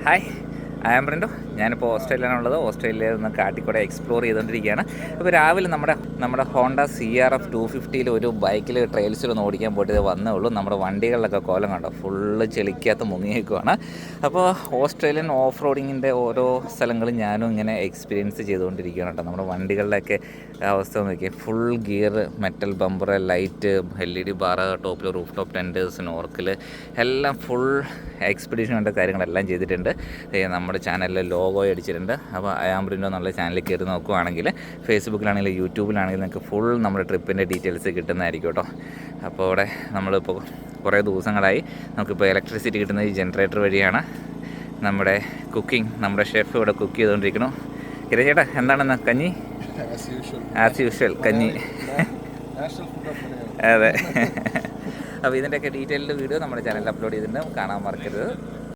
Hi, I am Brindo. ഞാനിപ്പോൾ ഓസ്ട്രേലിയയിലാണുള്ളത്. ഓസ്ട്രേലിയയിൽ നിന്ന് കാട്ടിക്കൂടെ എക്സ്പ്ലോർ ചെയ്തുകൊണ്ടിരിക്കുകയാണ്. അപ്പോൾ രാവിലെ നമ്മുടെ ഹോണ്ട CRF 250 ഒരു ബൈക്കിൽ ട്രെയിൽസിലൊന്ന് ഓടിക്കാൻ പോയിട്ട് ഇത് വന്നേ ഉള്ളൂ. നമ്മുടെ വണ്ടികളിലൊക്കെ കോലം കണ്ടോ, ഫുള്ള് ചെളിക്കകത്ത് മുങ്ങിയേക്കുവാണ്. അപ്പോൾ ഓസ്ട്രേലിയൻ ഓഫ് റോഡിങ്ങിൻ്റെ ഓരോ സ്ഥലങ്ങളും ഞാനും ഇങ്ങനെ എക്സ്പീരിയൻസ് ചെയ്തുകൊണ്ടിരിക്കുകയാണ് കേട്ടോ. നമ്മുടെ വണ്ടികളിലൊക്കെ അവസ്ഥ നോക്കിയാൽ full gear, metal bumper, light, LED bar, ടോപ്പിൽ റൂഫ് ടോപ്പ് ടെൻറ്റ്, സ്നോർക്കിൽ എല്ലാം ഫുൾ എക്സ്പെഡീഷൻ കണ്ട കാര്യങ്ങളെല്ലാം ചെയ്തിട്ടുണ്ട്. നമ്മുടെ ചാനലിൽ ലോഗോ അടിച്ചിട്ടുണ്ട്. അപ്പോൾ ഐ ആം ബ്രിൻഡോ എന്നുള്ള ചാനലിൽ കയറി നോക്കുകയാണെങ്കിൽ ഫേസ്ബുക്കിലാണെങ്കിലും യൂട്യൂബിലാണെങ്കിലും നിങ്ങൾക്ക് ഫുൾ നമ്മുടെ ട്രിപ്പിൻ്റെ ഡീറ്റെയിൽസ് കിട്ടുന്നതായിരിക്കും കേട്ടോ. അപ്പോൾ അവിടെ നമ്മളിപ്പോൾ കുറേ ദിവസങ്ങളായി നമുക്കിപ്പോൾ ഇലക്ട്രിസിറ്റി കിട്ടുന്നത് ഈ ജനറേറ്റർ വഴിയാണ്. നമ്മുടെ കുക്കിംഗ്, നമ്മുടെ ഷെഫ് ഇവിടെ കുക്ക് ചെയ്തുകൊണ്ടിരിക്കുന്നു. ചേട്ടാ എന്താണെന്ന് കഞ്ഞി ആസ് യൂഷ്വൽ കഞ്ഞി. അതെ. അപ്പോൾ ഇതിൻ്റെയൊക്കെ ഡീറ്റെയിൽഡ് വീഡിയോ നമ്മുടെ ചാനലിൽ അപ്ലോഡ് ചെയ്തിട്ടുണ്ട്, കാണാൻ മറക്കരുത്.